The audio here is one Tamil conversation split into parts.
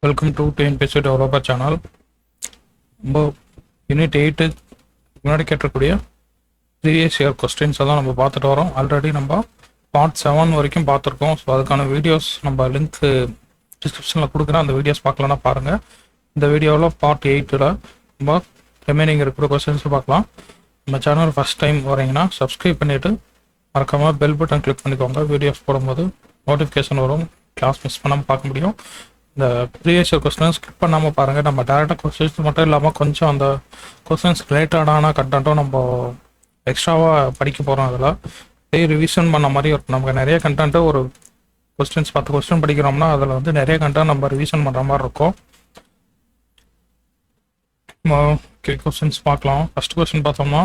Welcome to TNPSC developer channel. நம்ம யூனிட் 8 முன்னாடி கேட்டக்கூடிய ப்ரீவியஸ் இயர் கொஸ்டின்ஸை தான் நம்ம பார்த்துட்டு வரோம். ஆல்ரெடி நம்ம பார்ட் 7 வரைக்கும் பார்த்துருக்கோம். ஸோ அதுக்கான வீடியோஸ் நம்ம லிங்க் டிஸ்கிரிப்ஷனில் கொடுக்குறேன். அந்த வீடியோஸ் பார்க்கலன்னா பாருங்கள். இந்த வீடியோவில் பார்ட் 8ல் நம்ம ரிமைனிங் இருக்கிற கொஸ்டின்ஸ் பார்க்கலாம். நம்ம சேனல் ஃபஸ்ட் டைம் வரீங்கன்னா சப்ஸ்கிரைப் பண்ணிவிட்டு மறக்காமல் பெல் பட்டன் கிளிக் பண்ணிக்கோங்க. வீடியோஸ் போடும்போது நோட்டிஃபிகேஷன் வரும், கிளாஸ் மிஸ் பண்ணாமல் பார்க்க முடியும். இந்த ப்ரீவியஸ் இயர் கொஸ்டின்ஸ் ஸ்கிப் பண்ணாமல் பாருங்கள். நம்ம டேரெக்டாக கொஸ்டின்ஸ் மட்டும் இல்லாமல் கொஞ்சம் அந்த கொஸ்டின்ஸ் ரிலேட்டடான கண்டென்ட்டும் நம்ம எக்ஸ்ட்ராவாக படிக்க போகிறோம். அதில் ரிவிஷன் பண்ண மாதிரி இருக்கும். நமக்கு நிறைய கண்டென்ட்டு ஒரு கொஸ்டின்ஸ் 10 கொஸ்டின் படிக்கிறோம்னா அதில் வந்து நிறைய கண்டென்ட் நம்ம ரிவிஷன் பண்ணுற மாதிரி இருக்கும். கொஸ்டின்ஸ் பார்க்கலாம். ஃபர்ஸ்ட் கொஸ்டின் பார்த்தோம்னா,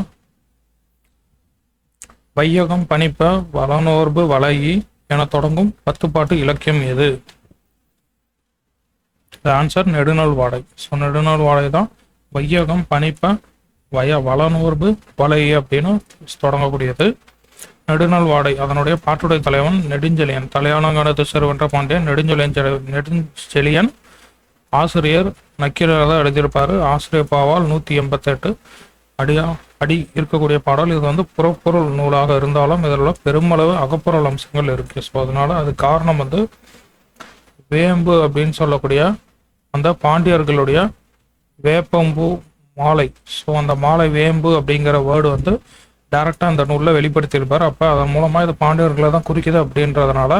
வையகம் பணிப்ப வளனோர்பு வளையி என தொடங்கும் 10 பாட்டு இலக்கியம் எது? ஆன்சர் நெடுநாள் வாடை. ஸோ நெடுநாள் வாடை தான் வையகம் பணிப்ப வளனோர்பு வளையி அப்படின்னு தொடங்கக்கூடியது. நெடுநாள் வாடை அதனுடைய பாட்டுடைய தலைவன் நெடுஞ்செழியன். தலையானங்கடத்து செருவென்ற பாண்டியன் நெடுஞ்செழியன் ஆசிரியர் நக்கீரர் தான் எழுதியிருப்பார். ஆசிரியர் பாவால் 188 அடி இருக்கக்கூடிய பாடல். இது வந்து புறப்பொருள் நூலாக இருந்தாலும் இதில் பெருமளவு அகப்பொருள் அம்சங்கள் இருக்குது. ஸோ அதனால அது காரணம் வந்து வேம்பு அப்படின்னு சொல்லக்கூடிய அந்த பாண்டியர்களுடைய வேப்பம்பூ மாலை. ஸோ அந்த மாலை வேம்பு அப்படிங்கிற வேர்டு வந்து டைரெக்டாக அந்த நூலில் வெளிப்படுத்தியிருப்பார். அப்போ அதன் மூலமாக இது பாண்டியர்களை தான் குறிக்குது அப்படின்றதுனால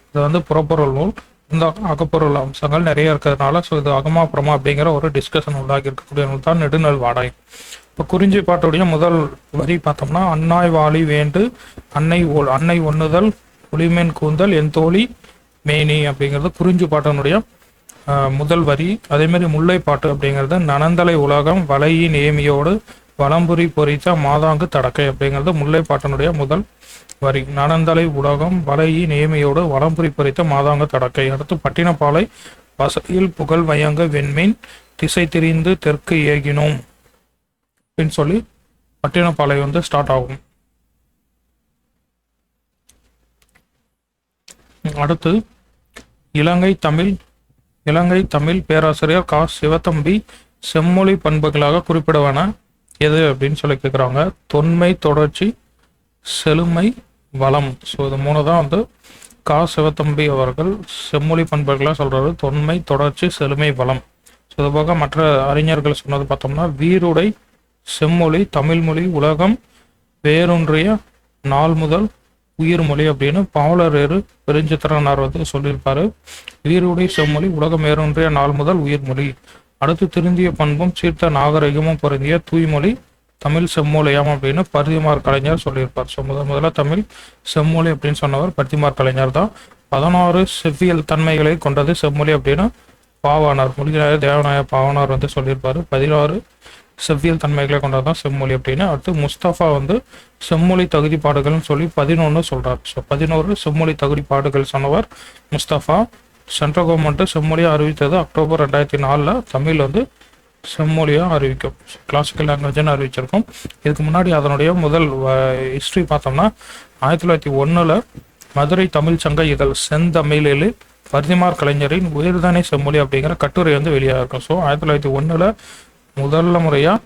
இது வந்து புறப்பொருள் நூல். இந்த அகப்பொருள் அம்சங்கள் நிறைய இருக்கிறதுனால ஸோ இது அகமாப்புறமா அப்படிங்கிற ஒரு டிஸ்கஷன் உள்ளாகி இருக்கக்கூடிய நூல் தான் நெடுநாள் வாடை. இப்போ குறிஞ்சி பாட்டுடைய முதல் வரி பார்த்தோம்னா, அன்னாய் வாழி வேண்டு அன்னை ஒண்ணுதல் புலிமேன் கூந்தல் என் தோழி மேனி அப்படிங்கிறது குறிஞ்சி பாட்டனுடைய முதல் வரி. அதேமாதிரி முல்லை பாட்டு அப்படிங்கிறது நனந்தலை உலகம் வளையி நேமியோடு வலம்புரி பொறித்த மாதாங்கு தடக்கை அப்படிங்கிறது முல்லை பாட்டனுடைய முதல் வரி. நனந்தலை உலகம் வளையி நேமியோடு வலம்புரி பொறித்த மாதாங்கு தடக்கை. அடுத்து பட்டினப்பாலை வசையில் புகழ் வயங்க வெண்மீன் திசை திரிந்து தெற்கு ஏகினோம் அப்படின்னு சொல்லி பட்டினப்பாலை வந்து ஸ்டார்ட் ஆகும். அடுத்து இலங்கை தமிழ் பேராசிரியர் கா சிவத்தம்பி செம்மொழி பண்புகளாக குறிப்பிடுவன எது அப்படின்னு சொல்லி கேட்குறாங்க. தொன்மை, தொடர்ச்சி, செழுமை, வளம். ஸோ இது 3 தான் வந்து கா சிவத்தம்பி அவர்கள் செம்மொழி பண்புகளாக சொல்றாரு. தொன்மை, தொடர்ச்சி, செழுமை, வளம். ஸோ இது போக மற்ற அறிஞர்கள் சொன்னது பார்த்தோம்னா, வீருடை செம்மொழி தமிழ்மொழி உலகம் வேரூன்றிய நாள் முதல் உயிர்மொழி அப்படின்னு பாவலரேறு பெருஞ்சித்திரனார் வந்து சொல்லியிருப்பாரு. வீருடை செம்மொழி உலகம் வேரூன்றிய நாள் முதல் உயிர்மொழி. அடுத்து திருந்திய பண்பும் சீர்த்த நாகரிகமும் பொருந்திய தூய்மொழி தமிழ் செம்மொழியாம் அப்படின்னு பரிதிமார் கலைஞர் சொல்லியிருப்பார். ஸோ முதல்ல தமிழ் செம்மொழி அப்படின்னு சொன்னவர் பரிதிமார் கலைஞர் தான். 16 செவ்வியல் தன்மைகளை கொண்டது செம்மொழி அப்படின்னு பாவானார் மொழிநாயர் தேவநாய பாவானார் வந்து சொல்லியிருப்பாரு. 16 செவ்வியல் தன்மைகளை கொண்டதான் செம்மொழி அப்படின்னு. அடுத்து முஸ்தபா வந்து செம்மொழி தகுதிப்பாடுகள்னு சொல்லி 11 சொல்றார். ஸோ 11 செம்மொழி தகுதிப்பாடுகள் சொன்னவர் முஸ்தபா. சென்ட்ரல் கவர்மெண்ட் செம்மொழியாக அறிவித்தது அக்டோபர் 2004 தமிழ் வந்து செம்மொழியாக அறிவிக்கும். கிளாசிக்கல் லாங்குவேஜ்னு அறிவிச்சிருக்கோம். இதுக்கு முன்னாடி அதனுடைய முதல் ஹிஸ்ட்ரி பார்த்தோம்னா 1901 மதுரை தமிழ் சங்க இதழ் செந்தமிழில் பரிதிமார் கலைஞரின் உயர்தனை செம்மொழி அப்படிங்கிற கட்டுரை வந்து வெளியாக இருக்கும். ஸோ 1901 முதல்ல முறையாக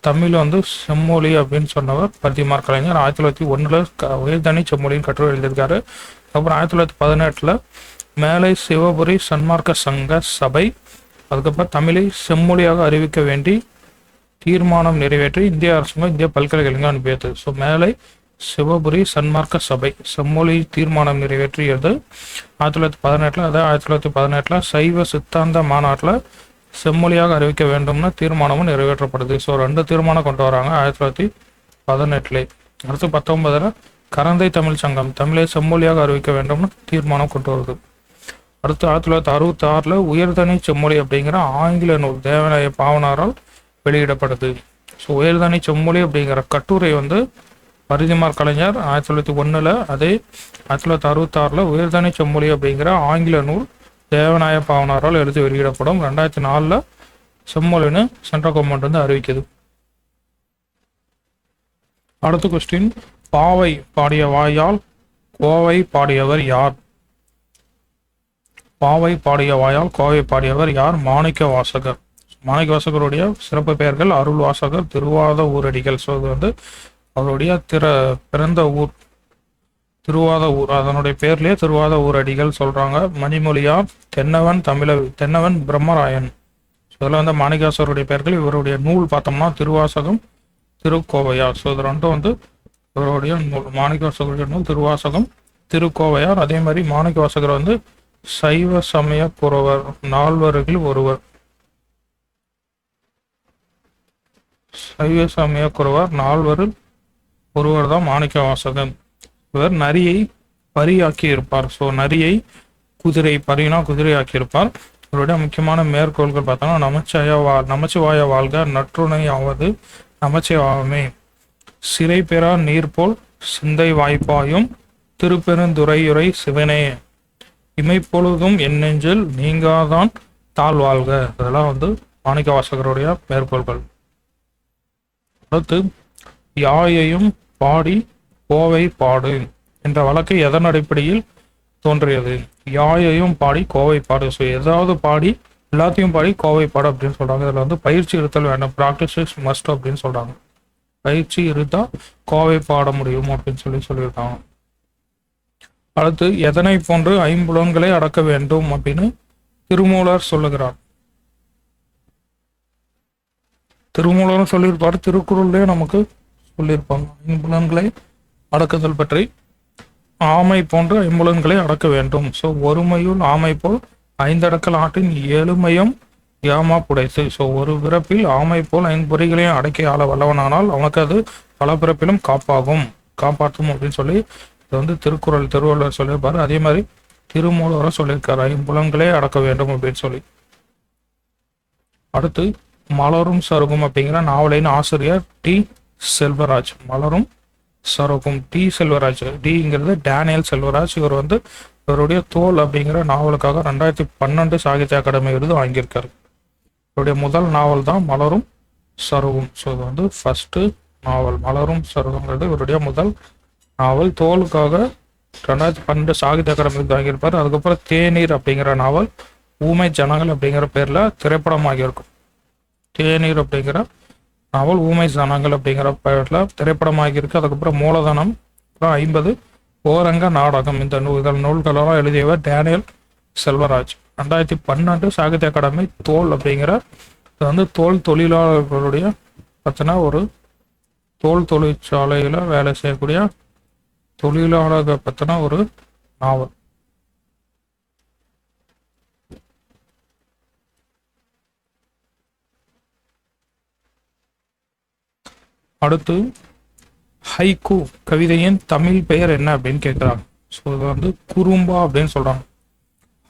தமிழ் வந்து செம்மொழி அப்படின்னு சொன்னவர் பரிதிமார் கலைஞர். 1901 உயர்தனி செம்மொழியின் கட்டுரை எழுதியிருக்காரு. அப்புறம் 1918 மேலை சிவபுரி சன்மார்க்க சங்க சபை அதுக்கப்புறம் தமிழை செம்மொழியாக அறிவிக்க வேண்டி தீர்மானம் நிறைவேற்றி இந்திய அரசாங்கம் இந்திய பல்கலைக்கழகம் அனுப்பியது. ஸோ மேலை சிவபுரி சன்மார்க்க சபை செம்மொழி தீர்மானம் நிறைவேற்றியது 1918. அதாவது 1918 சைவ சித்தாந்த மாநாட்டில் செம்மொழியாக அறிவிக்க வேண்டும்னு தீர்மானமும் நிறைவேற்றப்படுது. ஸோ 2 தீர்மானம் கொண்டு வராங்க 1918. அடுத்து 19 கரந்தை தமிழ் சங்கம் தமிழை செம்மொழியாக அறிவிக்க வேண்டும்னு தீர்மானம் கொண்டு வருது. அடுத்து 1966 உயர்தனி செம்மொழி அப்படிங்கிற ஆங்கில நூல் தேவநாய பாவனாரால் வெளியிடப்படுது. ஸோ உயர்தனி செம்மொழி அப்படிங்கிற கட்டுரை வந்து பரிதிமார் கலைஞர் 1901. அதே 1966 உயர்தனி செம்மொழி அப்படிங்கிற ஆங்கில நூல் தேவநாய பாவனாரால் எழுதி வெளியிடப்படும். 2004 செம்மொழின்னு சென்ட்ரல் கவர்மெண்ட் வந்து அறிவிக்குது. அடுத்த கொஸ்டின், பாவை பாடிய வாயால் கோவை பாடியவர் யார்? பாவை பாடிய வாயால் கோவை பாடியவர் யார்? மாணிக்க வாசகர். மாணிக்க வாசகருடைய சிறப்பு பெயர்கள் அருள் வாசகர், திருவாத ஊரடிகள். ஸோ இது வந்து அவருடைய பிறந்த ஊர் திருவாத ஊர், அதனுடைய பேர்லயே திருவாத ஊரடிகள் சொல்றாங்க. மணிமொழியார், தென்னவன் பிரம்மராயன். இதில் வந்து மாணிக்கவாசகருடைய பெயர்கள். இவருடைய நூல் பார்த்தோம்னா திருவாசகம், திருக்கோவையார். ஸோ இது ரெண்டும் வந்து இவருடைய நூல். மாணிக்கவாசகருடைய நூல் திருவாசகம், திருக்கோவையார். அதே மாதிரி மாணிக்கவாசகர் வந்து சைவ சமய குறவர், நால்வரில் ஒருவர். சைவ சமய குறவர் நால்வரில் ஒருவர் தான் மாணிக்கவாசகன். இவர் நரியை பரியாக்கி இருப்பார். ஸோ நரியை பரினா குதிரை ஆக்கியிருப்பார். இவருடைய முக்கியமான மேற்கோள்கள் பார்த்தோம்னா நமச்சிவாய வாழ்க, நற்றுணை ஆவது நமச்சிவாயமே, சிறை பெறா நீர் போல் சிந்தை வாய்ப்பாயும் திருப்பெருந்துறையுரை சிவனே, இமைப்பொழுதும் என் நெஞ்சில் நீங்காதான் தாழ்வாழ்க. இதெல்லாம் வந்து மாணிக்கவாசகருடைய மேற்கோள்கள். அடுத்து யாயையும் பாடி கோவை பாடு என்ற வழக்கு எதன் அடிப்படையில் தோன்றியது? யாயையும் பாடி கோவை பாடு. ஸோ ஏதாவது பாடி எல்லாத்தையும் பாடி கோவை பாடு அப்படின்னு சொல்றாங்க. இதில் வந்து பயிற்சி இருத்தல் வேண்டாம், ப்ராக்டிஸ் இஸ் மஸ்ட் அப்படின்னு சொல்றாங்க. பயிற்சி இருந்தால் கோவை பாட முடியும் அப்படின்னு சொல்லியிருக்காங்க. அடுத்து எதனை போன்று ஐம்புலன்களை அடக்க வேண்டும் அப்படின்னு திருமூலர் சொல்லுகிறார். திருமூலர் சொல்லியிருப்பார், திருக்குறள்லேயே நமக்கு சொல்லியிருப்பாங்க ஐம்புலன்களை அடக்குதல் பற்றி. ஆமை போன்று ஐம்புலன்களை அடக்க வேண்டும். ஸோ ஒருமையுள் ஆமை போல் ஐந்தடக்கல் ஆட்டின் ஏழுமையும் ஏமா புடைத்து. ஸோ ஒரு பிறப்பில் ஆமை போல் 5 பொறிகளையும் அடக்கி ஆள வல்லவனானால் அவனுக்கு அது பல பிறப்பிலும் காப்பாற்றும் அப்படின்னு சொல்லி இது வந்து திருவள்ளுவர் சொல்லியிருப்பாரு. அதே மாதிரி திருமூலரும் சொல்லியிருக்காரு, ஐம்புலன்களே அடக்க வேண்டும் அப்படின்னு சொல்லி. அடுத்து மலரும் சருகும் அப்படிங்கிற நாவலின் ஆசிரியர் டி. செல்வராஜ். மலரும் சருகும் டி. செல்வராஜ். டிங்கிறது டேனியல் செல்வராஜ். இவர் வந்து இவருடைய தோல் அப்படிங்கிற நாவலுக்காக 2012 சாகித்ய அகாடமி விருது வாங்கியிருக்காரு. இவருடைய முதல் நாவல் தான் மலரும் சருகும். ஸோ இது வந்து ஃபர்ஸ்ட் நாவல். மலரும் சருகுங்கிறது இவருடைய முதல் நாவல். தோலுக்காக 2012 சாகித்ய அகாடமி விருது வாங்கியிருப்பார். அதுக்கப்புறம் தேநீர் அப்படிங்கிற நாவல் ஊமை ஜனங்கள் அப்படிங்கிற பேர்ல திரைப்படமாகியிருக்கும். தேநீர் அப்படிங்கிற நாவல் ஊமை ஜனங்கள் அப்படிங்கிற பேர்ல திரைப்படமாகியிருக்கு. அதுக்கப்புறம் மூலதனம், அப்புறம் 50 ஓரங்க நாடகம். இந்த நூல்களெல்லாம் எழுதியவர் டேனியல் செல்வராஜ். 2012 சாகித்ய அகாடமி தோல் அப்படிங்கிற இது வந்து தோல் தொழிலாளர்களுடைய பற்றின ஒரு தோல் தொழிற்சாலையில் வேலை செய்யக்கூடிய தொழிலாளர்கள் பற்றின ஒரு நாவல். அடுத்து ஹைக்கூ கவிதையின் தமிழ் பெயர் என்ன அப்படின்னு கேட்குறாங்க. ஸோ இது வந்து குறும்பா அப்படின்னு சொல்றாங்க.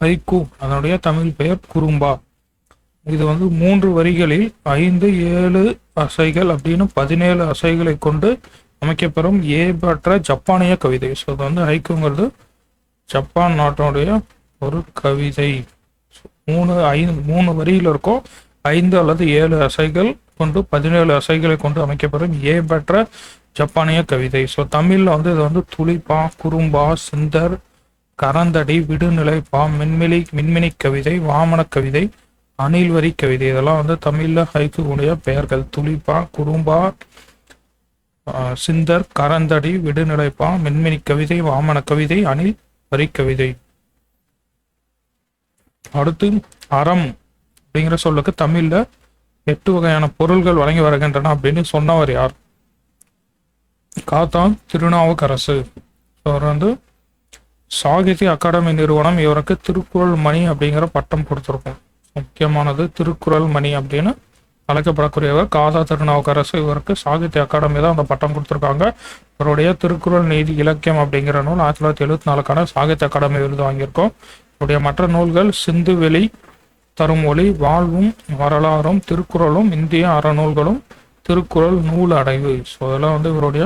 ஹைக்கூ அதனுடைய தமிழ் பெயர் குறும்பா. இது வந்து 3 வரிகளில் 5, 7 அசைகள் அப்படின்னு 17 அசைகளை கொண்டு அமைக்கப்பெறும் ஏபற்ற ஜப்பானிய கவிதை. ஸோ இது வந்து ஹைக்கூங்கிறது ஜப்பான் நாட்டினுடைய ஒரு கவிதை. 3 வரியில் இருக்கும், 5 அல்லது 7 அசைகள் கொண்டு 17 அசைகளை கொண்டு அமைக்கப்பெறும் ஏபற்ற ஜப்பானிய கவிதை. ஸோ தமிழில் வந்து இது வந்து துளிப்பா, குறும்பா, சிந்தர், கரந்தடி, விடுநிலைப்பா, மின்மினி கவிதை, வாமன கவிதை, அணில்வரி கவிதை. இதெல்லாம் வந்து தமிழில் ஹைக்கூடைய பெயர்கள். துளிப்பா, குறும்பா, சிந்தர், கரந்தடி, விடுநிலைப்பா, மின்மினி கவிதை, வாமன கவிதை, அணில் வரி கவிதை. அடுத்து அறம் அப்படிங்கிற சொல்லுக்கு தமிழ்ல 8 வகையான பொருள்கள் வழங்கி வருகின்றன அப்படின்னு சொன்னவர் யார்? காத்தான் திருநாவுக்கரசு. அவர் வந்து சாகித்ய அகாடமி நிறுவனம் இவருக்கு திருக்குறள் மணி அப்படிங்கிற பட்டம் கொடுத்துருக்கும். முக்கியமானது திருக்குறள் மணி அப்படின்னு அழைக்கப்படக்கூடியவர் காதா திருநாவுக்கரசு. இவருக்கு சாகித்ய அகாடமி தான் அந்த பட்டம் கொடுத்துருக்காங்க. இவருடைய திருக்குறள் நீதி இலக்கியம் அப்படிங்கிற நூல் 1974 சாகித்ய அகாடமி விருது வாங்கியிருக்கோம். இவருடைய மற்ற நூல்கள் சிந்துவெளி தரும் ஒளி, வாழ்வும் வரலாறும், திருக்குறளும், இந்திய அறநூல்களும், திருக்குறள் நூல் அடைவு. ஸோ இதெல்லாம் வந்து இவருடைய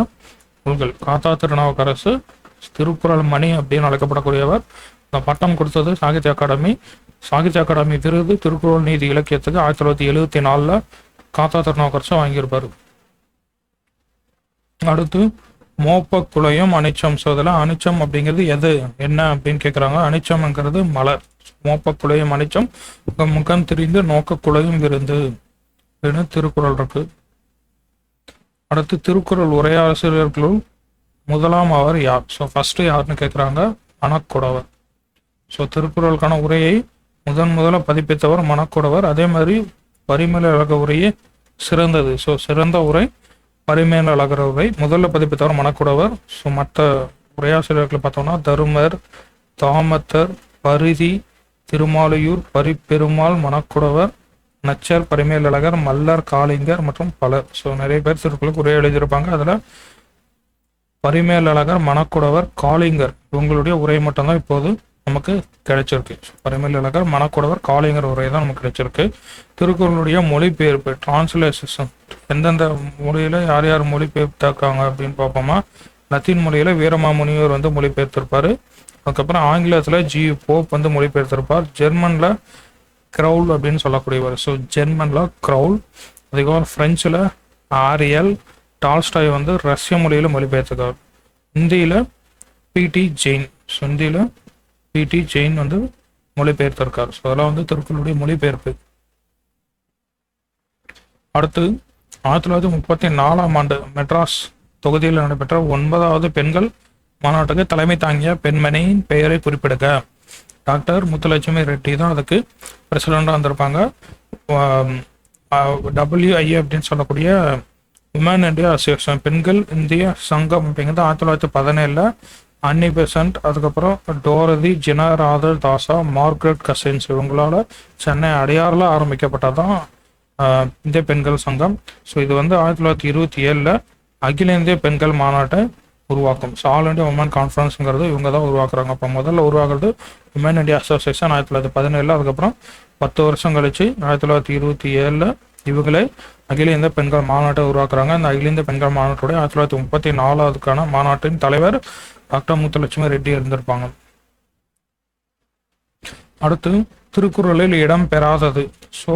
நூல்கள். காத்தா திருநாவுக்கரசு திருக்குறள் மணி அப்படின்னு அழைக்கப்படக்கூடியவர். இந்த பட்டம் கொடுத்தது சாகித்ய அகாடமி. சாகித்ய அகாடமி விருது திருக்குறள் நீதி இலக்கியத்துக்கு 1974 காத்தா திருநாவுக்கரசு வாங்கியிருப்பார். அடுத்து மோப்பக்குளையும் அனிச்சம். ஸோ இதெல்லாம் அனிச்சம் அப்படிங்கிறது என்ன அப்படின்னு கேட்குறாங்க. அனிச்சம்ங்கிறது மலர். மோப்ப குலையும் மணிச்சம் முகம் திரிந்து நோக்க குலையும் விருந்து அப்படின்னு திருக்குறள் இருக்கு. அடுத்து திருக்குறள் உரையாசிரியர்களுள் முதலாம் அவர் யார்? ஸோ ஃபர்ஸ்ட் யாருன்னு கேட்குறாங்க, மணக்குடவர். ஸோ திருக்குறளுக்கான உரையை முதல்ல பதிப்பித்தவர் மணக்குடவர். அதே மாதிரி பரிமேல அழக உரையே சிறந்தது. ஸோ சிறந்த உரை பரிமேல அழகர் உரை முதல்ல பதிப்பித்தவர் மணக்குடவர். ஸோ மற்ற உரையாசிரியர்கள் பார்த்தோம்னா தருமர், தாமத்தர், பரிதி, திருமாலையூர், பரிப்பெருமாள், மணக்குடவர், நச்சர், பரிமேலழகர், மல்லர், காளிங்கர் மற்றும் பலர். ஸோ நிறைய பேர் திருக்குறளுக்கு உரை எழுதியிருப்பாங்க. அதில் பரிமேலழகர், மணக்குடவர், காளிங்கர் இவங்களுடைய உரை மட்டும்தான் இப்போது நமக்கு கிடைச்சிருக்கு. பரிமேலழகர், மணக்குடவர், காளிங்கர் உரை தான் நமக்கு கிடைச்சிருக்கு. திருக்குறளுடைய மொழிபெயர்ப்பு டிரான்ஸ்லேஷன் எந்தெந்த மொழியில யார் யார் மொழிபெயர்த்தாக்காங்க அப்படின்னு பார்ப்போமா. லத்தீன் மொழியில வீரமாமுனிவர் வந்து மொழிபெயர்த்திருப்பாரு. அதுக்கப்புறம் ஆங்கிலத்தில் ஜி போப் வந்து மொழிபெயர்த்திருப்பார். ஜெர்மன்ல க்ரௌல் அப்படின்னு சொல்லக்கூடியவர். ஸோ ஜெர்மன்ல க்ரௌல். அதுக்கப்புறம் ஃப்ரெஞ்சில் ஆரியல். டால்ஸ்டாய் வந்து ரஷ்ய மொழியில் மொழிபெயர்த்திருக்கார். ஹிந்தியில் பிடி ஜெயின். ஸோ ஹிந்தியில் பிடி ஜெயின் வந்து மொழிபெயர்த்திருக்கார். ஸோ அதெல்லாம் வந்து திருக்குறளுடைய மொழிபெயர்ப்பு. அடுத்து 1934 மெட்ராஸ் தொகுதியில் நடைபெற்ற 9வது பெண்கள் மாநாட்டுக்கு தலைமை தாங்கிய பெண்மணியின் பெயரை குறிப்பிடுக. டாக்டர் முத்துலட்சுமி ரெட்டி தான் அதுக்கு பிரசிடண்டாக இருந்திருப்பாங்க. WIA அப்படின்னு சொல்லக்கூடிய உமன் இந்தியா அசோசியேஷன் பெண்கள் இந்திய சங்கம் அப்படிங்கிறது 1917 அன்னி பெசன்ட், அதுக்கப்புறம் டோரதி, ஜெனராதர் தாசா, மார்க்ரெட் கசின்ஸ் இவங்களால சென்னை அடையாறில் ஆரம்பிக்கப்பட்டதான் இந்திய பெண்கள் சங்கம். ஸோ இது வந்து 1927 அகில இந்திய பெண்கள் மாநாட்டை உருவாக்கும். ஸோ ஆல் இண்டியா உமன் கான்ஃபரன்ஸுங்கிறது இவங்க தான் உருவாக்குறாங்க. அப்போ முதல்ல உருவாக்குறது உமன் இந்தியா அசோசியேஷன் 1917. அதுக்கப்புறம் 10 வருஷம் கழிச்சு 1927 இவங்களே அகில இந்திய பெண்கள் மாநாட்டை உருவாக்குறாங்க. இந்த அகில இந்திய பெண்கள் மாநாட்டுடைய 1934 மாநாட்டின் தலைவர் டாக்டர் முத்துலட்சுமி ரெட்டி இருந்திருப்பாங்க. அடுத்து திருக்குறளில் இடம் பெறாதது. ஸோ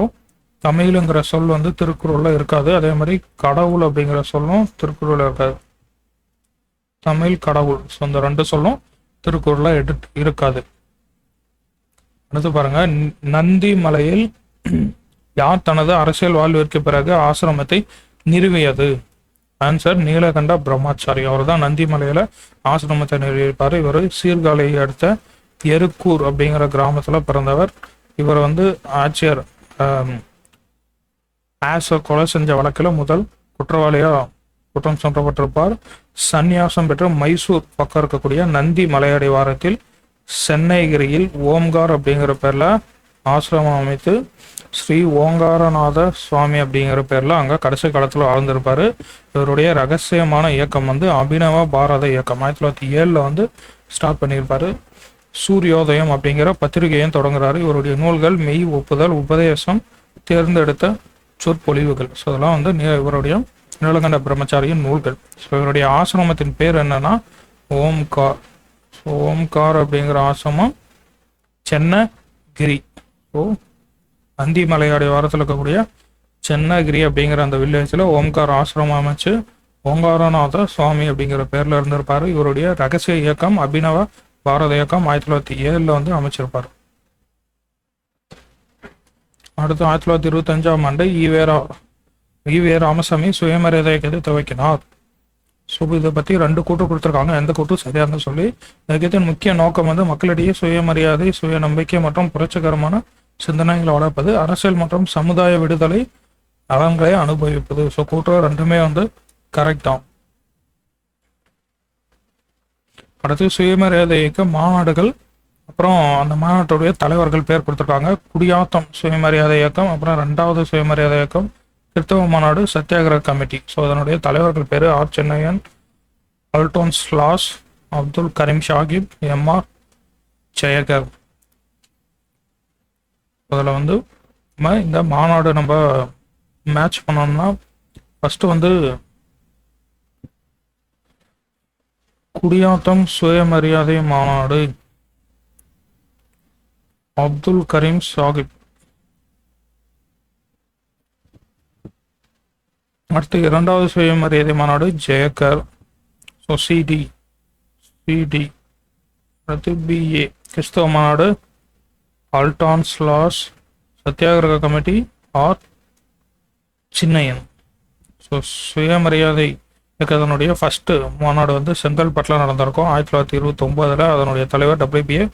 தமிழுங்கிற சொல் வந்து திருக்குறளில் இருக்காது. அதே மாதிரி கடவுள் அப்படிங்கிற சொல்லும் திருக்குறளில் இருக்காது. தமிழ், கடவுள், ஸோ இந்த 2 சொல்லும் திருக்குறளில் இருக்காது. அடுத்து பாருங்க, நந்தி மலையில் யார் தனது அரசியல் வாழ்விற்கு பிறகு ஆசிரமத்தை நிறுவியது? ஆன்சர் நீலகண்ட பிரம்மாச்சாரி. அவர் தான் நந்தி மலையில ஆசிரமத்தை நிறுவியிருப்பார். இவர் சீர்காழியை அடுத்த எருக்கூர் அப்படிங்கிற கிராமத்தில் பிறந்தவர். இவர் வந்து ஆட்சியர் கொலை செஞ்ச வழக்கில் முதல் குற்றவாளியா குற்றம் சாட்டப்பட்டிருப்பார். சந்நியாசம் பெற்று மைசூர் பக்கம் இருக்கக்கூடிய நந்தி மலையடிவாரத்தில் சென்னைகிரியில் ஓம்கார் அப்படிங்கிற பேர்ல ஆசிரமம் அமைத்து ஸ்ரீ ஓங்காரநாத சுவாமி அப்படிங்கிற பேர்ல அங்க கடைசி காலத்துல வாழ்ந்திருப்பாரு. இவருடைய ரகசியமான இயக்கம் வந்து அபினவ பாரத இயக்கம் 1907 வந்து ஸ்டார்ட் பண்ணியிருப்பாரு. சூரியோதயம் அப்படிங்கிற பத்திரிகையும் தொடங்குறாரு. இவருடைய நூல்கள் மெய், ஒப்புதல், உபதேசம், தேர்ந்தெடுத்த சொற்பொழிவுகள். ஸோ அதெல்லாம் வந்து இவருடைய நீலகண்ட பிரம்மச்சாரியின் நூல்கள். ஸோ இவருடைய ஆசிரமத்தின் பேர் என்னன்னா ஓம்கார். ஓம்கார் அப்படிங்கிற ஆசிரமம் சென்னகிரி. ஸோ நந்தி மலையாடி வாரத்தில் இருக்கக்கூடிய சென்னகிரி அப்படிங்கிற அந்த வில்லேஜில் ஓம்கார் ஆசிரமம் அமைச்சு ஓங்காரநாத சுவாமி அப்படிங்கிற பேர்ல இருந்திருப்பாரு. இவருடைய ரகசிய இயக்கம் அபினவ பாரத இயக்கம் 1907 வந்து அமைச்சிருப்பார். அடுத்து 1925 ஈவே ராமசாமி சுயமரியாதை இயக்கத்தை துவக்கினார். ஸோ இதை பற்றி 2 கூட்டு கொடுத்துருக்காங்க. எந்த கூட்டும் சரியானு சொல்லி இயக்கத்தின் முக்கிய நோக்கம் வந்து மக்களிடையே சுயமரியாதை, சுய நம்பிக்கை மற்றும் புரட்சிகரமான சிந்தனைகளை வளர்ப்பது, அரசியல் மற்றும் சமுதாய விடுதலை நலன்களை அனுபவிப்பது. ஸோ கூட்டுறவு 2மே வந்து கரெக்ட் தான். அடுத்து சுயமரியாதை இயக்க மாநாடுகள், அப்புறம் அந்த மாநாட்டுடைய தலைவர்கள் பேர் கொடுத்துருக்காங்க. குடியாத்தம் சுயமரியாதை இயக்கம், அப்புறம் 2வது சுயமரியாதை இயக்கம் கிறிஸ்தவ மாநாடு சத்தியாகிரக கமிட்டி. ஸோ அதனுடைய தலைவர்கள் பேர் R Chennaiyin, அல்டோன்ஸ் loss, Abdul Karim Shakib, MR Jayakar. அதில் வந்து நம்ம இந்த மாநாடு நம்ம மேட்ச் பண்ணோம்னா ஃபஸ்ட்டு வந்து குடியாத்தம் சுயமரியாதை மாநாடு அப்துல் கரீம் ஷாகிப். அடுத்து 2வது சுயமரியாதை மாநாடு ஜெயகர். ஸோ சிடி. அடுத்து BA கிறிஸ்தவ மாநாடு அல்டான்ஸ் லாஸ் சத்தியாகிரக கமிட்டி ஆர் சின்னையன். ஸோ சுயமரியாதை இயக்கத்தினுடைய ஃபஸ்ட்டு மாநாடு வந்து செங்கல்பட்டில் நடந்திருக்கும் 1929. அதனுடைய தலைவர் WPA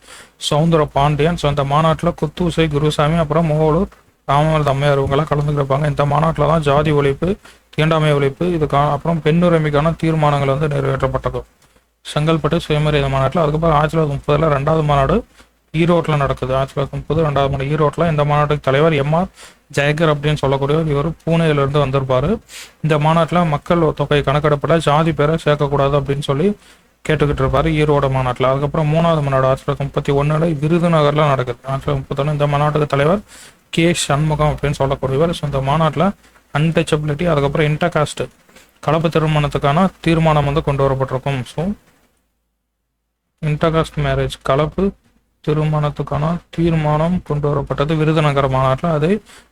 சவுந்தர பாண்டியன். ஸோ இந்த மாநாட்டில் குத்தூசை குருசாமி அப்புறம் மூவலூர் ராமநாத அம்மையார் இவங்கெல்லாம் கலந்துக்கிருப்பாங்க. இந்த மாநாட்டில் தான் ஜாதி ஒழிப்பு, தீண்டாமை ஒழிப்பு, இதுக்கான அப்புறம் பெண்ணுரிமைக்கான தீர்மானங்கள் வந்து நிறைவேற்றப்பட்டது செங்கல்பட்டு சுயமரியாதை மாநாட்டில். அதுக்கப்புறம் 1930 ரெண்டாவது மாநாடு ஈரோட்டில் நடக்குது. 1930 ரெண்டாவது மாநாடு ஈரோட்டில். இந்த மாநாட்டுக்கு தலைவர் MR ஜெயகர் அப்படின்னு சொல்லக்கூடியவர். இவர் பூனேயிலிருந்து வந்திருப்பார். இந்த மாநாட்டில் மக்கள் தொகை கணக்கெடுப்பில் ஜாதி பேரை சேர்க்கக்கூடாது அப்படின்னு சொல்லி கேட்டுக்கிட்டு இருப்பார் ஈரோடு மாநாட்டில். அதுக்கப்புறம் மூணாவது மாநாடு 1931 விருதுநகரில் நடக்குது. 1931 இந்த மாநாட்டுக்கு தலைவர் K சண்முகம் அப்படின்னு சொல்லக்கூடியவர். ஸோ இந்த மாநாட்டில் அன்டச்சபிலிட்டி அதுக்கப்புறம் இன்டர்காஸ்ட் கலப்பு திருமணத்துக்கான தீர்மானம் வந்து கொண்டு வரப்பட்டிருக்கும். ஸோ இன்டர்காஸ்ட் மேரேஜ் கலப்பு திருமணத்துக்கான தீர்மானம் கொண்டு வரப்பட்டது விருதுநகர் மாநாட்டில். அதே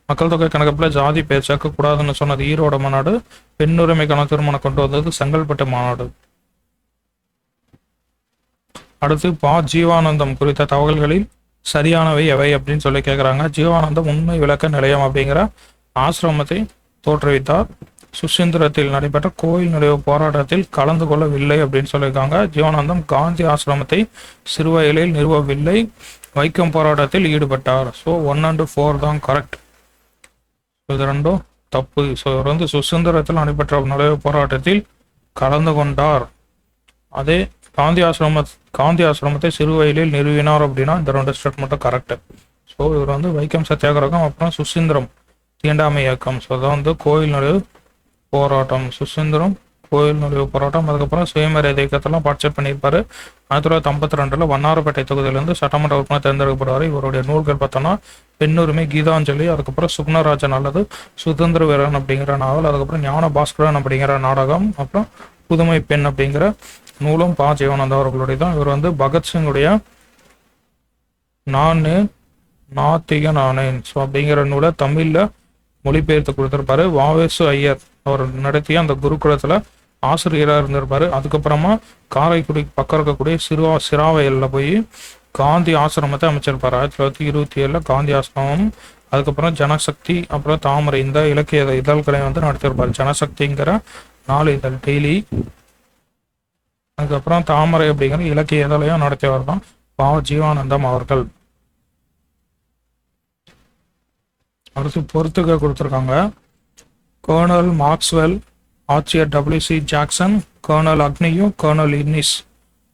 மக்கள் தொகை கணக்கெடுப்பில் ஜாதி பேர் சேர்க்கக்கூடாதுன்னு சொன்னது ஈரோடு மாநாடு. பெண்ணுரிமைக்கான தீர்மானம் கொண்டு வந்தது செங்கல்பட்டு மாநாடு. அடுத்து ஜீவானந்தம் குறித்த தகவல்களில் சரியானவை எவை அப்படின்னு சொல்லி கேட்குறாங்க. ஜீவானந்தம் உண்மை விளக்க நிலையம் அப்படிங்கிற ஆசிரமத்தை தோற்றுவித்தார். சுசீந்திரத்தில் நடைபெற்ற கோயில் நுழைவு போராட்டத்தில் கலந்து கொள்ளவில்லை அப்படின்னு சொல்லியிருக்காங்க. ஜீவானந்தம் காந்தி ஆசிரமத்தை சிறுவயலில் நிறுவவில்லை, வைக்கம் போராட்டத்தில் ஈடுபட்டார். ஸோ 1 and 4 தான் கரெக்ட். இது ரெண்டும் தப்பு. ஸோ இவர் வந்து சுசீந்திரத்தில் நடைபெற்ற நுழைவு போராட்டத்தில் கலந்து கொண்டார். அதே காந்தி ஆசிரமத்தை சிறுவயலில் நிறுவினார் அப்படின்னா இந்த 2 ஸ்டேட் மட்டும் கரெக்ட். ஸோ இவர் வந்து வைக்கம் சத்தியாகிரகம் அப்புறம் சுசீந்திரம் தீண்டாமை இயக்கம். ஸோ அதான் வந்து கோயில் நுழைவு போராட்டம், சுசீந்திரம் கோயில் நுழைவு போராட்டம். அதுக்கப்புறம் சுயமரியாதை இயக்கத்தெல்லாம் பார்ட்டிசிபேட் பண்ணியிருப்பாரு. 1952 வண்ணாரப்பேட்டை தொகுதியிலிருந்து சட்டமன்ற உறுப்பினர் தேர்ந்தெடுக்கப்படுவார். இவருடைய நூல்கள் பார்த்தோன்னா பெண்ணுரிமை, கீதாஞ்சலி, அதுக்கப்புறம் சுகுணராஜன் அல்லது சுதந்திர வீரன் அப்படிங்கிற நாவல், அதுக்கப்புறம் ஞான பாஸ்கரன் அப்படிங்கிற நாடகம், அப்புறம் புதுமை பெண் அப்படிங்கிற நூலும் ஜீவானந்தம் அவர்களுடைய தான். இவர் வந்து பகத்சிங்குடைய நானே நாத்திக நானேன் ஸோ அப்படிங்கிற நூலை தமிழில் மொழிபெயர்த்து கொடுத்துருப்பாரு. வாவேசு ஐயர் அவர் நடத்திய அந்த குருகுலத்தில் ஆசிரியராக இருந்திருப்பாரு. அதுக்கப்புறமா காரைக்குடி பக்கம் இருக்கக்கூடிய சிராவயலில் போய் காந்தி ஆசிரமத்தை அமைச்சிருப்பார். 1927 காந்தி ஆசிரமம், அதுக்கப்புறம் ஜனசக்தி, அப்புறம் தாமரை இந்த இலக்கிய இதழ்களை வந்து நடத்தியிருப்பார். ஜனசக்திங்கிற 4 இதழ் டெய்லி, அதுக்கப்புறம் தாமரை அப்படிங்கிற இலக்கிய இதழையும் நடத்தியவர் தான் ஜீவானந்தம் அவர்கள். அடுத்து பொறுத்துக்க கொடுத்துருக்காங்க. கர்னல் மார்க்ஸ்வெல், ஆட்சியர் WC ஜாக்சன், கர்னல் அக்னியும், கர்னல் இன்னிஸ்.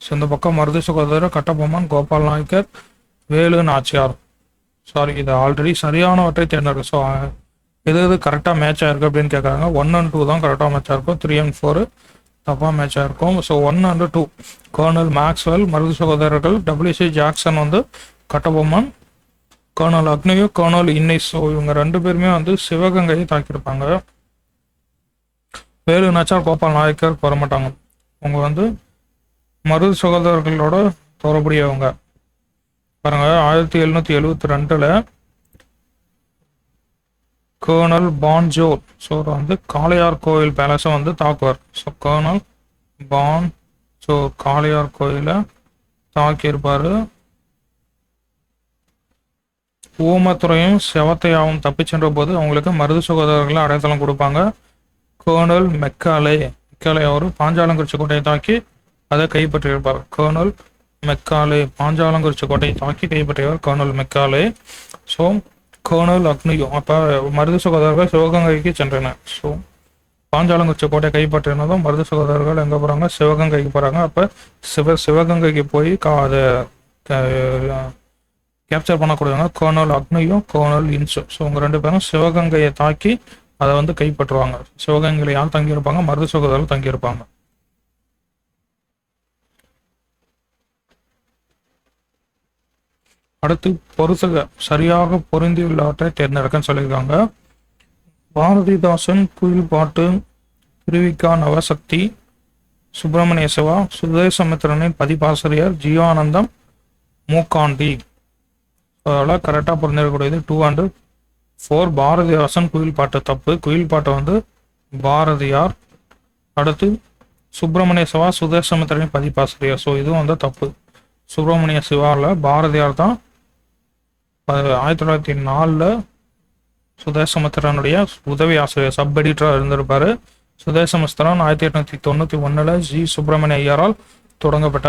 ஸோ இந்த பக்கம் மருது சகோதரர், கட்டபொம்மன், கோபால் நாயக்கர், வேலு நாச்சியார். சாரி, இது ஆல்ரெடி சரியானவற்றை தேர்ந்தெடுக்கும். ஸோ எது கரெக்டாக மேட்ச் ஆயிருக்கு அப்படின்னு கேட்குறாங்க. 1 and 2 தான் கரெக்டாக மேட்ச் ஆயிருக்கும், 3 and 4 தப்பாக மேட்ச் ஆயிருக்கும். So 1 and 2 colonel Maxwell, Marudhu சகோதரர்கள், WC ஜாக்சன் வந்து கட்டபொம்மன், கர்னல் அக்னியோ, கர்னல் இன்னிஸ். ஸோ இவங்க 2 பேருமே வந்து சிவகங்கையை தாக்கியிருப்பாங்க. வேலு நாச்சியார், கோபால் நாயக்கர் வரமாட்டாங்க. அவங்க வந்து மருது சகோதரர்களோட தொடர்புடையவங்க. பாருங்க, 1772 கர்னல் பான்ஜோர் ஸோ வந்து காளையார் கோயில் பேலஸை வந்து தாக்குவார். ஸோ கர்னல் காளையார் கோயிலை தாக்கியிருப்பாரு. ஊமத்துறையும் செவத்தையாவும் தப்பி சென்ற போது அவங்களுக்கு மருது சகோதரர்களை அடையாளம் கொடுப்பாங்க. கர்னல் மெக்காலே அவர் பாஞ்சாலங்குறிச்சி கோட்டையை தாக்கி அதை கைப்பற்றியிருப்பார். கர்னல் மெக்காலே பாஞ்சாலங்குறிச்சி கோட்டையை தாக்கி கைப்பற்றியவர் கர்னல் மெக்காலே. ஸோ கர்னல் அக்னியோ அப்போ மருது சகோதரர்கள் சிவகங்கைக்கு சென்றனர். ஸோ பாஞ்சாலங்குறிச்சி கோட்டையை கைப்பற்றினதும் மருது சகோதரர்கள் எங்கே போகிறாங்க? சிவகங்கைக்கு போகிறாங்க. அப்போ சிவகங்கைக்கு போய் அதை கேப்சர் பண்ணக்கூடியவங்க கர்னல் அக்னியும் கர்னல் இன்சோ. ஸோ அவங்க 2 பேரும் சிவகங்கையை தாக்கி அதை வந்து கைப்பற்றுவாங்க. சிவகங்கையில் யார் தங்கியிருப்பாங்க? மருது சகோதரர்கள் தங்கியிருப்பாங்க. அடுத்து பொறுத்துக சரியாக பொருந்தியுள்ளவற்றை தேர்ந்தெடுக்கன்னு சொல்லியிருக்காங்க. பாரதிதாசன் குயில் பாட்டு, திருவிக்கா நவசக்தி, சுப்பிரமணிய சிவா, சுதேசமித்திரனின் பதிப்பாசிரியர், ஜீவானந்தம், மூக்காண்டி. அதெல்லாம் கரெக்டாக பொருந்திருக்கக்கூடியது 2 and 4. பாரதிதாசன் குயில் பாட்டு தப்பு. குயில் பாட்டை வந்து பாரதியார். அடுத்து சுப்பிரமணிய சிவா சுதேசமித்திரனின் பதிப்பாசிரியர். ஸோ இதுவும் வந்து தப்பு. சுப்பிரமணிய சிவாவில் பாரதியார் தான் 1904 சுதேசமித்திரனுடைய உதவி ஆசிரியர் சப் எடிட்டராக இருந்திருப்பாரு. சுதேசமித்திரன் 1891 ஜி சுப்பிரமணிய ஐயரால் தொடங்கப்பட்ட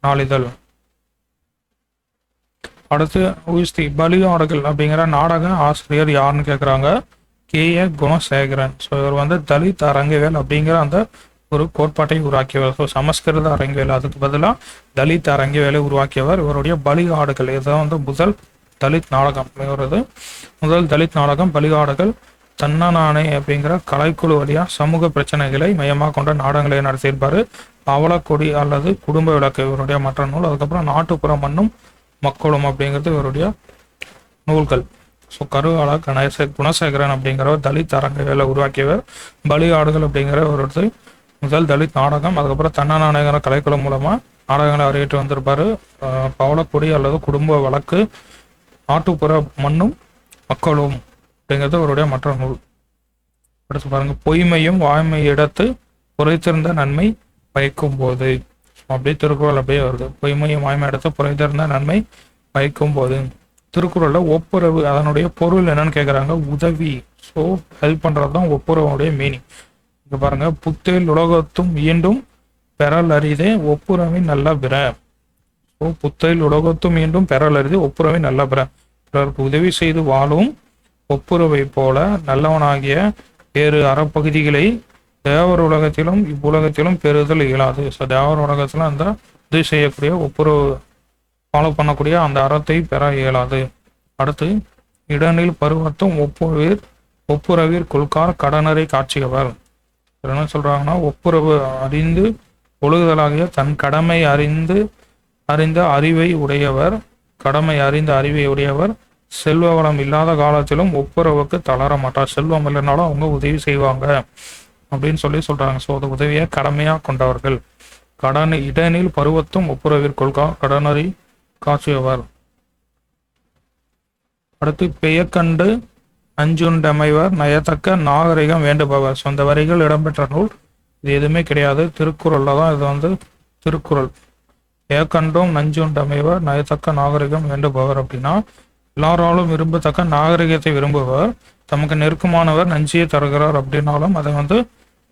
நாளிதழ். அடுத்து உயிஸ்தி பலியாடுகள் அப்படிங்கிற நாடக ஆசிரியர் யாருன்னு கேட்குறாங்க. K.A. குணசேகரன். ஸோ இவர் தலித் அரங்கவேல் அப்படிங்கிற அந்த ஒரு கோட்பாட்டை உருவாக்கியவர். ஸோ சமஸ்கிருத அரங்கவேல் அதுக்கு பதிலாக தலித் அரங்கவேலை உருவாக்கியவர். இவருடைய பலியாடுகள் இதுதான் முதல் தலித் நாடகம். இவரது முதல் தலித் நாடகம் பலியாடுகள். தன்னநானே அப்படிங்கிற கலைக்குழு வழியாக சமூக பிரச்சனைகளை மையமாக கொண்ட நாடகங்களை நடத்தியிருப்பார். பவளக்கொடி அல்லது குடும்ப விளக்கு இவருடைய மற்ற நூல். அதுக்கப்புறம் நாட்டுப்புற மண்ணும் மக்களும் அப்படிங்கிறது இவருடைய நூல்கள். ஸோ கருவாள குணசேகரன் அப்படிங்கிறவர் தலித் அரங்கவேலை உருவாக்கியவர். பலியாடுகள் அப்படிங்கிற ஒரு முதல் தலித் நாடகம். அதுக்கப்புறம் தன்னநானேங்கிற கலைக்குழு மூலமாக நாடகங்களை அரங்கேற்றி வந்திருப்பார். பவளக்கொடி அல்லது குடும்ப வழக்கு, நாட்டுப்புற மண்ணும் மக்களும் அப்படிங்கிறது அவருடைய மற்ற நூல். அடுத்து பாருங்க, பொய்மையும் வாய்மை இடத்து புரைத்திருந்த நன்மை பயக்கும் போது. அப்படியே திருக்குறள் அப்படியே வருது. பொய்மையும் வாய்மை இடத்து புரைத்திருந்த நன்மை பயக்கும் போது. திருக்குறளில் ஒப்புரவு அதனுடைய பொருள் என்னன்னு கேட்குறாங்க. உதவி. ஸோ ஹெல்ப் பண்ணுறது தான் ஒப்புரவுடைய மீனிங். இங்கே பாருங்க, புத்தேல் உலகத்தும் மீண்டும் பெறல் அரிதே ஒப்புரவின் நல்ல பிற. ஸோ புத்தேல் உலகத்தும் மீண்டும் பெறல் அரிதே ஒப்புரவின் நல்ல பிற. பிறருக்கு உதவி செய்து வாழும் ஒப்புரவை போல நல்லவனாகிய வேறு அறப்பகுதிகளை தேவர் உலகத்திலும் இவ்வுலகத்திலும் பெறுதல் இயலாது. ஸோ தேவர் உலகத்தில் அந்த உதவி செய்யக்கூடிய ஒப்புரவு ஃபாலோ பண்ணக்கூடிய அந்த அறத்தை பெற இயலாது. அடுத்து, இடனில் பருவத்தும் ஒப்புரவீர் கொள்கார் கடனரை காட்சியவர். என்ன சொல்றாங்கன்னா, ஒப்புரவு அறிந்து ஒழுகுதலாகிய தன் கடமை அறிந்த அறிவை உடையவர், கடமை அறிந்த அறிவை உடையவர் செல்வ வளம் இல்லாத காலத்திலும் ஒப்புரவுக்கு தளர மாட்டார். செல்வம் இல்லைனாலும் அவங்க உதவி செய்வாங்க அப்படின்னு சொல்றாங்க. ஸோ அது உதவியை கடமையா கொண்டவர்கள். இடனில் பருவத்தும் ஒப்புரவீர் கொள்கா கடனரை காட்சியவர். அடுத்து, பெயர் கண்டு அஞ்சுண்டமைவர் நயத்தக்க நாகரிகம் வேண்டுபவர். ஸோ இந்த வரிகள் இடம்பெற்ற நூல் இது எதுவுமே கிடையாது. திருக்குறள்ல தான் இது திருக்குறள். பெயர் கண்டும் நஞ்சுண்டமைவர் நயத்தக்க நாகரிகம் வேண்டுபவர் அப்படின்னா எல்லாராலும் விரும்பத்தக்க நாகரிகத்தை விரும்புவர். தமக்கு நெருக்கமானவர் நஞ்சியை தருகிறார் அப்படின்னாலும் அதை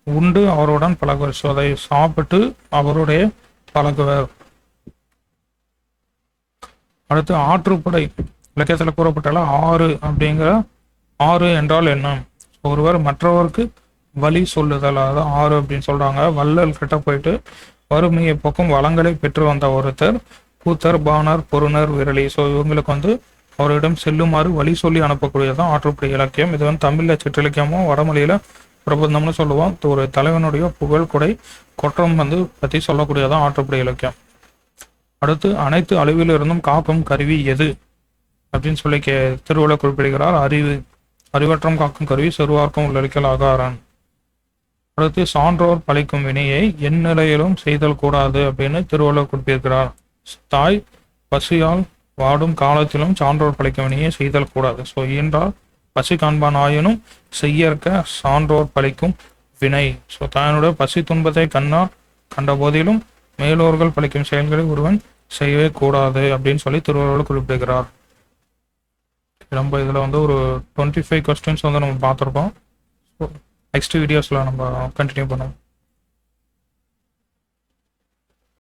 உண்டு அவருடன் பழகுவர். ஸோ அதை சாப்பிட்டு அவருடைய பழகுவர். அடுத்து, ஆற்றுப்படை இலக்கியத்தில் கூறப்பட்டால ஆறு அப்படிங்கிற ஆறு என்றால் என்ன? ஒருவர் மற்றவருக்கு வழி சொல்லுதல், அதாவது ஆறு அப்படின்னு சொல்றாங்க. வள்ளல் கிட்ட போயிட்டு வறுமையை போக்கும் வளங்களை பெற்று வந்த ஒருத்தர் கூத்தர், பாணர், பொருணர், விரலி. ஸோ இவங்களுக்கு அவரிடம் செல்லுமாறு வழி சொல்லி அனுப்பக்கூடியதான் ஆற்றுப்படை இலக்கியம். இது தமிழ்ல சிற்றிலக்கியமும் வடமொழியில பிரபந்தம்னு சொல்லுவோம். ஒரு தலைவனுடைய புகழ் கொடை கொற்றம் பற்றி சொல்லக்கூடியதான் ஆற்றுப்படை இலக்கியம். அடுத்து, அனைத்து அழிவிலிருந்தும் காக்கும் கருவி எது அப்படின்னு சொல்லி திருவள்ளுவர் குறிப்பிடுகிறார். அறிவு. அறிவற்றம் காக்கும் கருவி செருவார்க்கும் உள்ளிக்கல் ஆகாரன். அடுத்து, சான்றோர் பழிக்கும் வினையை என் நிலையிலும் செய்தல் கூடாது அப்படின்னு திருவள்ளுவர் குறிப்பிடுகிறார். தாய் பசியால் வாடும் காலத்திலும் சான்றோர் பழிக்கும் வினையை செய்தல் கூடாது. ஸோ இயன்றால் பசி காண்பான் ஆயினும் செய்யற்க சான்றோர் பழிக்கும் வினை. ஸோ தாயனுடைய பசி துன்பத்தை கண்ட போதிலும் மேலோர்கள் பழிக்கும் செயல்களை ஒருவன் செய்யவே கூடாது அப்படின்னு சொல்லி திருவள்ளுவர் குறிப்பிடுகிறார். நம்ம இதில் ஒரு 25 கொஸ்டின்ஸ் நம்ம பார்த்துருக்கோம். நெக்ஸ்ட் வீடியோஸில் நம்ம கண்டினியூ பண்ணுவோம்.